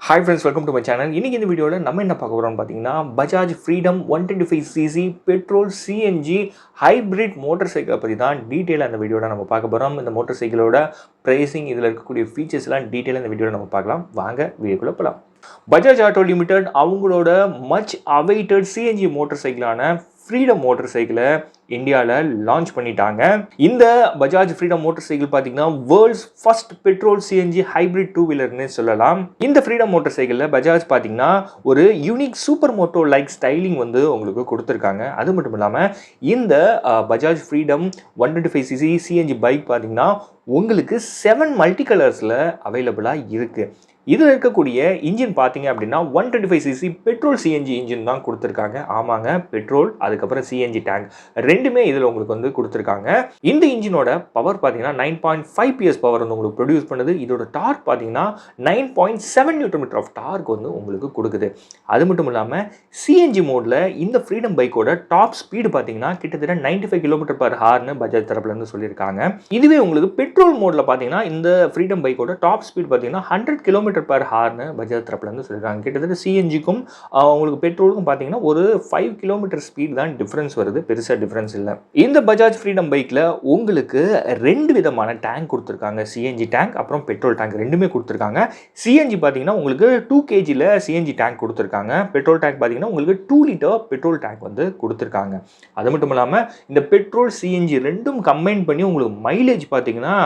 Hi friends, welcome to my channel. இன்னைக்கு இந்த வீடியோல நம்ம என்ன பார்க்க போறோம்னு பாத்தீங்கன்னா Bajaj Freedom 125cc petrol CNG hybrid motor சைக்கிளை பத்தி தான் டீடைலா இந்த வீடியோல நம்ம பார்க்க போறோம். இந்த மோட்டார் சைக்கிளோட பிரைசிங், இதுல இருக்கக்கூடிய ஃபீச்சர்ஸ் எல்லாம் டீடைலா இந்த வீடியோல நம்ம பார்க்கலாம். வாங்க வீடியோக்குள்ள போலாம். Bajaj Auto Limited அவங்களோட மச் அவைட்டட் CNG மோட்டார் சைக்கிளான ஃப்ரீடம் மோட்டார் சைக்கிளை இந்தியாவில் லான்ச் பண்ணிட்டாங்க. இந்த பஜாஜ் ஃப்ரீடம் மோட்டார் சைக்கிள் பார்த்தீங்கன்னா world's first petrol CNG hybrid two வீலர்னு சொல்லலாம். இந்த ஃப்ரீடம் மோட்டார் சைக்கிளில் பஜாஜ் பார்த்தீங்கன்னா ஒரு unique super moto like styling வந்து உங்களுக்கு கொடுத்துருக்காங்க. அது மட்டும் இல்லாமல் இந்த Bajaj freedom 125cc CNG bike பார்த்தீங்கன்னா உங்களுக்கு 7 மல்டி கலர்ஸில் அவைலபிளாக இருக்குது. இதில் இருக்கக்கூடிய இன்ஜின் பார்த்தீங்க அப்படின்னா 125cc பெட்ரோல் சிஎன்ஜி இன்ஜின் தான் கொடுத்துருக்காங்க. ஆமாங்க, பெட்ரோல் அதுக்கப்புறம் சிஎன்ஜி டேங்க் ரெண்டுமே இதில் உங்களுக்கு வந்து கொடுத்துருக்காங்க. இந்த இன்ஜினோட பவர் பார்த்தீங்கன்னா 9.5 PS பவர் வந்து உங்களுக்கு ப்ரொடியூஸ் பண்ணுது. இதோட டார்க் பார்த்தீங்கன்னா 9.7 Nm ஆஃப் டார்க் வந்து உங்களுக்கு கொடுக்குது. அது மட்டும் இல்லாமல் சிஎன்ஜி மோடில் இந்த ஃப்ரீடம் பைக்கோட டாப் ஸ்பீடு பார்த்தீங்கன்னா கிட்டத்தட்ட 95 km/h பஜாஜ் தரப்புலேருந்து சொல்லியிருக்காங்க. இதுவே உங்களுக்கு பெட்ரோல் மோடில் பார்த்தீங்கன்னா இந்த ஃப்ரீடம் பைக்கோட டாப் ஸ்பீட் பார்த்தீங்கன்னா 100 km/h பஜாஜ் தரப்புலேருந்து சொல்லியிருக்காங்க. கிட்டத்தட்ட சிஎன்ஜிக்கும் உங்களுக்கு பெட்ரோலுக்கும் பார்த்தீங்கன்னா ஒரு 5 km ஸ்பீட் தான் டிஃப்ரென்ஸ் வருது, பெருசாக டிஃப்ரென்ஸ் இல்லை. இந்த பஜாஜ் ஃப்ரீடம் பைக்கில் உங்களுக்கு 2 விதமான டேங்க் கொடுத்துருக்காங்க. சிஎன்ஜி டேங்க் அப்புறம் பெட்ரோல் டேங்க் ரெண்டுமே கொடுத்துருக்காங்க. சிஎன்ஜி பார்த்தீங்கன்னா உங்களுக்கு 2 kgல சிஎன்ஜி டேங்க் கொடுத்துருக்காங்க. பெட்ரோல் டேங்க் பார்த்தீங்கன்னா உங்களுக்கு 2 லிட்டர் பெட்ரோல் டேங்க் வந்து கொடுத்துருக்காங்க. அது மட்டும் இல்லாமல் இந்த பெட்ரோல் சிஎன்ஜி ரெண்டும் கம்பைன் பண்ணி உங்களுக்கு மைலேஜ் பார்த்தீங்கன்னா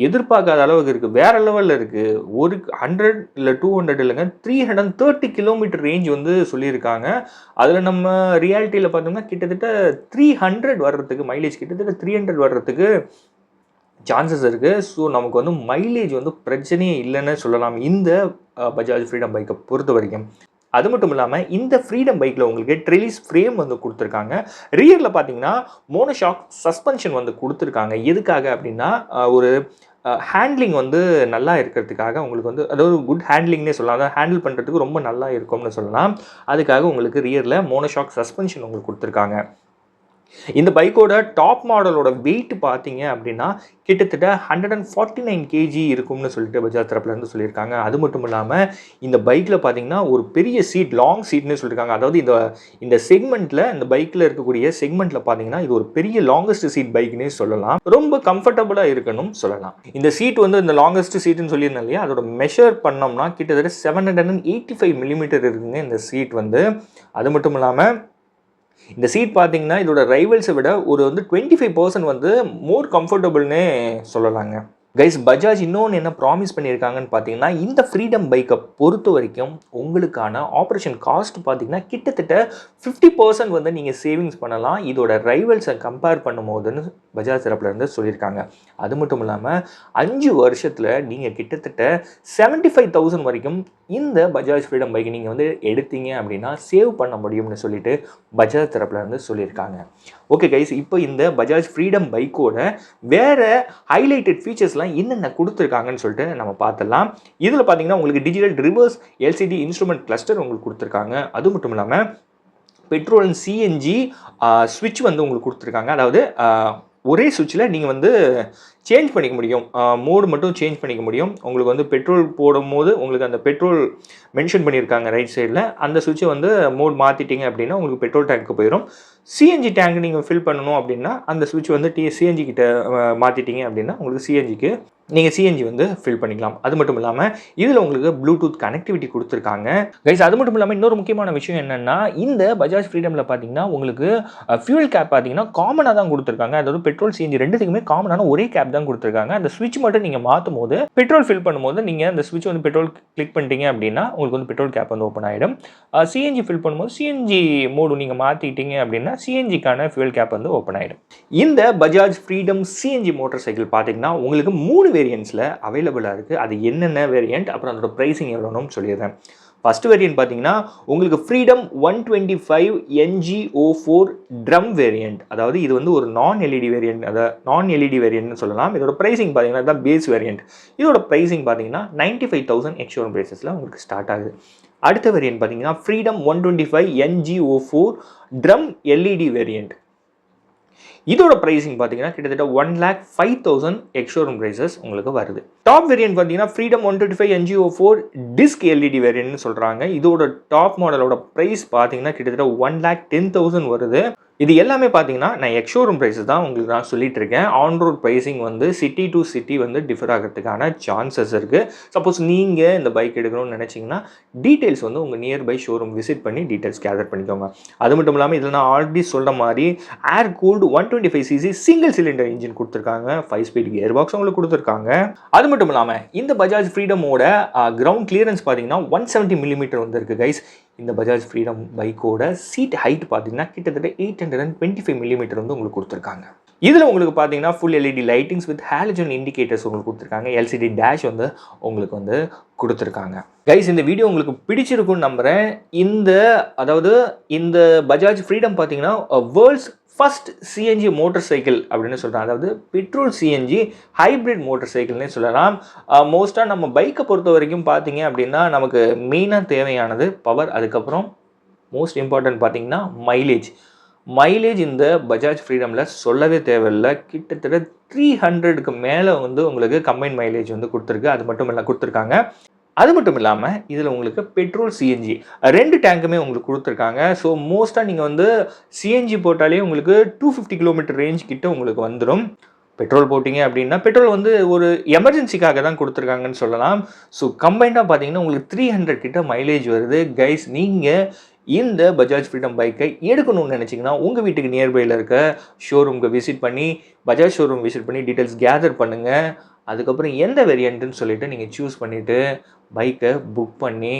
எதிர்பார்க்காத அளவுக்கு இருக்குது, வேற லெவலில் இருக்குது. ஒரு 100 இல்லை 200 இல்லைங்க, 330 km ரேஞ்ச் வந்து சொல்லியிருக்காங்க. அதில் நம்ம ரியாலிட்டியில் பார்த்தோம்னா கிட்டத்தட்ட 300 வர்றதுக்கு, மைலேஜ் கிட்டத்தட்ட 300 வர்றதுக்கு சான்சஸ் இருக்குது. ஸோ நமக்கு வந்து மைலேஜ் வந்து பிரச்சனையே இல்லைன்னு சொல்லலாம் இந்த பஜாஜ் ஃப்ரீடம் பைக்கை பொறுத்த வரைக்கும். அது மட்டும் இல்லாமல் இந்த ஃப்ரீடம் பைக்கில் உங்களுக்கு ட்ரெலிஸ் ஃப்ரேம் வந்து கொடுத்துருக்காங்க. ரியரில் பார்த்தீங்கன்னா மோனோஷாக் சஸ்பென்ஷன் வந்து கொடுத்துருக்காங்க. எதுக்காக அப்படின்னா ஒரு ஹேண்ட்லிங் வந்து நல்லா இருக்கிறதுக்காக உங்களுக்கு வந்து அதாவது குட் ஹேண்ட்லிங்னே சொல்லலாம். அதாவது ஹேண்டில் பண்ணுறதுக்கு ரொம்ப நல்லா இருக்கும்னு சொல்லலாம். அதுக்காக உங்களுக்கு ரியரில் மோனோஷாக் சஸ்பென்ஷன் உங்களுக்கு கொடுத்துருக்காங்க. இந்த பைக்கோட டாப் மாடலோட வெயிட் பார்த்தீங்க அப்படின்னா கிட்டத்தட்ட 149 kg இருக்கும்னு சொல்லிட்டு பஜாஜ் தரப்புலேருந்து சொல்லியிருக்காங்க. அது மட்டும் இல்லாமல் இந்த பைக்கில் பார்த்தீங்கன்னா ஒரு பெரிய சீட், லாங் சீட்னு சொல்லியிருக்காங்க. அதாவது இந்த செக்மெண்ட்டில், இந்த பைக்கில் இருக்கக்கூடிய செக்மெண்ட்டில் பார்த்தீங்கன்னா இது ஒரு பெரிய லாங்கஸ்ட் சீட் பைக்னே சொல்லலாம். ரொம்ப கம்ஃபர்டபுளாக இருக்கணும் சொல்லலாம். இந்த சீட் வந்து இந்த லாங்கஸ்ட் சீட்டுன்னு சொல்லியிருந்தேன் இல்லையா, அதோட மெஷர் பண்ணோம்னா கிட்டத்தட்ட 785 mm இருக்குங்க இந்த சீட் வந்து. அது மட்டும் இல்லாமல் இந்த சீட் பார்த்தீங்கன்னா இதோட ரைவல்ஸை விட ஒரு வந்து 25% வந்து மோர் கம்ஃபர்டபுள்னே சொல்லலாங்க. கைஸ், பஜாஜ் இன்னொன்று என்ன ப்ராமிஸ் பண்ணியிருக்காங்கன்னு பார்த்தீங்கன்னா இந்த ஃப்ரீடம் பைக்கை பொறுத்த வரைக்கும் உங்களுக்கான ஆப்ரேஷன் காஸ்ட் பார்த்தீங்கன்னா கிட்டத்தட்ட 50% வந்து நீங்கள் சேவிங்ஸ் பண்ணலாம் இதோட ரைவல்ஸை கம்பேர் பண்ணும் போதுன்னு பஜாஜ் தரப்புலேருந்து சொல்லியிருக்காங்க. அது மட்டும் இல்லாமல் 5 வருஷத்தில் நீங்கள் கிட்டத்தட்ட 75,000 வரைக்கும் இந்த பஜாஜ் ஃப்ரீடம் பைக்கை நீங்கள் வந்து எடுத்தீங்க அப்படின்னா சேவ் பண்ண முடியும்னு சொல்லிட்டு பஜாஜ் தரப்புலேருந்து சொல்லியிருக்காங்க. ஓகே கைஸ், இப்போ இந்த பஜாஜ் ஃப்ரீடம் பைக்கோட வேறு ஹைலைட்டட் ஃபீச்சர்ஸ்லாம் என்னென்ன கொடுத்துருக்காங்கன்னு சொல்லிட்டு நம்ம பார்த்துடலாம். இதில் பார்த்தீங்கன்னா உங்களுக்கு digital reverse LCD instrument cluster உங்களுக்கு கொடுத்துருக்காங்க. அது மட்டும் இல்லாமல் பெட்ரோல் அண்ட் சிஎன்ஜி ஸ்விட்ச் வந்து உங்களுக்கு கொடுத்துருக்காங்க. அதாவது ஒரே சுவிட்சில் நீங்கள் வந்து சேஞ்ச் பண்ணிக்க முடியும், மோடு மட்டும் சேஞ்ச் பண்ணிக்க முடியும். உங்களுக்கு வந்து பெட்ரோல் போடும்போது உங்களுக்கு அந்த பெட்ரோல் மென்ஷன் பண்ணியிருக்காங்க ரைட் சைடில், அந்த சுவிட்சை வந்து மோட் மாற்றிட்டீங்க அப்படின்னா உங்களுக்கு பெட்ரோல் டேங்க்கு போயிடும். சிஎன்ஜி டேங்க் நீங்கள் ஃபில் பண்ணணும் அப்படின்னா அந்த சுவிட்ச் வந்து சிஎன்ஜி கிட்ட மாற்றிட்டீங்க அப்படின்னா உங்களுக்கு சிஎன்ஜிக்கு நீங்கள் சிஎன்ஜி வந்து ஃபில் பண்ணிக்கலாம். அது மட்டும் இல்லாமல் இதில் உங்களுக்கு ப்ளூடூத் கனெக்டிவிட்டி கொடுத்துருக்காங்க. கைஸ், அது மட்டும் இல்லாமல் இன்னொரு முக்கியமான விஷயம் என்னென்னா இந்த பஜாஜ் ஃப்ரீடமில் பார்த்தீங்கன்னா உங்களுக்கு ஃபியூல் கேப் பார்த்தீங்கன்னா காமனாக தான் கொடுத்துருக்காங்க. அதாவது பெட்ரோல் சிஎன்ஜி ரெண்டுத்துக்குமே காமனான ஒரே கேப் தான் கொடுத்துருக்காங்க. அந்த ஸ்விட்ச் மட்டும் நீங்கள் மாற்றும் போது பெட்ரோல் ஃபில் பண்ணும்போது நீங்கள் அந்த ஸ்விட்ச் வந்து பெட்ரோல் கிளிக் பண்ணிட்டீங்க அப்படின்னா உங்களுக்கு வந்து பெட்ரோல் கேப் வந்து ஓப்பன் ஆகிடும். சிஎன்ஜி ஃபில் பண்ணும்போது சிஎன்ஜி மோடு நீங்கள் மாற்றிட்டீங்க அப்படின்னா சிஎன்ஜிக்கான ஃபியூல் கேப் வந்து ஓப்பன் ஆகிடும். இந்த Bajaj freedom CNG motor cycle பார்த்தீங்கன்னா உங்களுக்கு 3 வேரியன்ட்ஸில் அவைலபிளாக இருக்குது. அது என்னென்ன வேரியன்ட், அப்புறம் அதோட ப்ரைஸிங் எவ்வளோன்னு சொல்லிடுறேன். ஃபர்ஸ்ட் வேரியன்ட் பார்த்தீங்கன்னா உங்களுக்கு ஃப்ரீடம் 125 NG04 ட்ரம் வேரியன்ட். அதாவது இது வந்து ஒரு நான் எல்இடி வேரியன்ட், அதாவது நான் எல்இடி வேரியன்ட்னு சொல்லலாம். இதோட ப்ரைஸிங் பார்த்தீங்கன்னா இதுதான் பேஸ் வேரியன்ட். இதோட ப்ரைஸிங் பார்த்தீங்கன்னா 95,000 எக்ஸ்ஷோரூம் ப்ரைஸஸில் உங்களுக்கு ஸ்டார்ட் ஆகுது. அடுத்த வேரியன்ட் பார்த்தீங்கன்னா freedom 125 NG04 drum LED variant. இதோட ப்ரைஸிங் பார்த்தீங்கன்னா கிட்டத்தட்ட 1,05,000 எக்ஸ்ஷோரூம் ப்ரைஸஸ் உங்களுக்கு வருது. டாப் வேரியன்ட் பார்த்தீங்கன்னா ஃப்ரீடம் 125 NGO4 டிஸ்க் எல்இடி வேரியன்ட்னு சொல்கிறாங்க. இதோட டாப் மாடலோட ப்ரைஸ் பார்த்தீங்கன்னா கிட்டத்தட்ட 1,10,000 வருது. இது எல்லாமே பார்த்தீங்கன்னா நான் எக்ஸ்ஷோரூம் ப்ரைஸஸ் தான் உங்களுக்கு நான் சொல்லிட்டு இருக்கேன். ஆன் ரோட் ப்ரைஸிங் வந்து சிட்டி டு சிட்டி வந்து டிஃபர் ஆகிறதுக்கான சான்சஸ் இருக்குது. சப்போஸ் நீங்கள் இந்த பைக் எடுக்கணும்னு நினச்சிங்கன்னா டீட்டெயில்ஸ் வந்து உங்கள் நியர்பை ஷோரூம் விசிட் பண்ணி டீட்டெயில்ஸ் கேதர் பண்ணிக்கோங்க. அது மட்டும் இல்லாமல் இதில் நான் ஆல்ரெடி சொல்கிற மாதிரி ஏர் cooled 125cc single cylinder engine கொடுத்துருக்காங்க. 5 ஸ்பீட் கியர் பாக்ஸ் உங்களுக்கு கொடுத்துருக்காங்க. அது மட்டும் இல்லாமல் இந்த பஜாஜ் ஃப்ரீடமோட கிரவுண்ட் கிளியரன்ஸ் பார்த்தீங்கன்னா 170 mm வந்து இருக்குது கைஸ். இந்த பஜாஜ் ஃப்ரீடம் பைக்கோட சீட் ஹைட் பார்த்தீங்கன்னா கிட்டத்தட்ட 825 mm வந்து உங்களுக்கு கொடுத்துருக்காங்க. இதில் உங்களுக்கு பார்த்தீங்கன்னா full LED lightings with halogen indicators உங்களுக்கு கொடுத்துருக்காங்க. எல்சிடி டேஷ் வந்து உங்களுக்கு வந்து கொடுத்துருக்காங்க. கைஸ் இந்த வீடியோ உங்களுக்கு பிடிச்சிருக்குன்னு நம்புகிறேன். இந்த பஜாஜ் ஃப்ரீடம் பார்த்தீங்கன்னா world's first CNG motor cycle அப்படின்னு சொல்கிறாங்க. அதாவது பெட்ரோல் சிஎன்ஜி ஹைப்ரிட் மோட்டார் சைக்கிள்னே சொல்லலாம். மோஸ்ட்டாக நம்ம பைக்கை பொறுத்த வரைக்கும் பார்த்தீங்க அப்படின்னா நமக்கு மெயினாக தேவையானது பவர், அதுக்கப்புறம் மோஸ்ட் இம்பார்ட்டன்ட் பார்த்தீங்கன்னா மைலேஜ் இந்த பஜாஜ் ஃப்ரீடமில் சொல்லவே தேவையில்லை. கிட்டத்தட்ட 300க்கு மேலே வந்து உங்களுக்கு கம்பைன் மைலேஜ் வந்து கொடுத்துருக்கு. அது மட்டும் இல்லாமல் இதில் உங்களுக்கு பெட்ரோல் சிஎன்ஜி 2 டேங்குமே உங்களுக்கு கொடுத்துருக்காங்க. ஸோ மோஸ்ட்டாக நீங்கள் வந்து சிஎன்ஜி போட்டாலே உங்களுக்கு 250 km ரேஞ்ச் கிட்ட உங்களுக்கு வந்துடும். பெட்ரோல் போட்டிங்க அப்படின்னா பெட்ரோல் வந்து ஒரு எமர்ஜென்சிக்காக தான் கொடுத்துருக்காங்கன்னு சொல்லலாம். ஸோ கம்பைண்டாக பார்த்தீங்கன்னா உங்களுக்கு 300 கிட்ட மைலேஜ் வருது. கைஸ் நீங்கள் இந்த பஜாஜ் ஃப்ரீடம் பைக்கை எடுக்கணும்னு நினச்சிங்கன்னா உங்கள் வீட்டுக்கு நியர்பையில் இருக்க ஷோரூம்க்கு விசிட் பண்ணி பஜாஜ் ஷோரூம் விசிட் பண்ணி டீட்டெயில்ஸ் கேதர் பண்ணுங்கள். அதுக்கப்புறம் எந்த வேரியண்ட்டுன்னு சொல்லிவிட்டு நீங்கள் சூஸ் பண்ணிவிட்டு பைக்கை புக் பண்ணி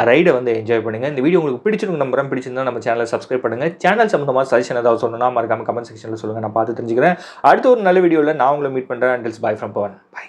ரைடை வந்து என்ஜாய் பண்ணுங்கள். இந்த வீடியோ உங்களுக்கு பிடிச்சிருக்கு நம்புறேன். பிடிச்சிருந்தா நம்ம சேனலை சப்ஸ்கிரைப் பண்ணுங்கள். சேனல் சம்மந்தமாக சஜஷன் ஏதாவது சொல்லணும்னா மறக்காம கமெண்ட் செக்ஷனில் சொல்லுங்கள். நான் பார்த்து தெரிஞ்சுக்கிறேன். அடுத்த ஒரு நல்ல வீடியோவில் நான் உங்களை மீட் பண்ணுறேன். அண்டில்ஸ் பை ஃப்ரம் பவன். பை.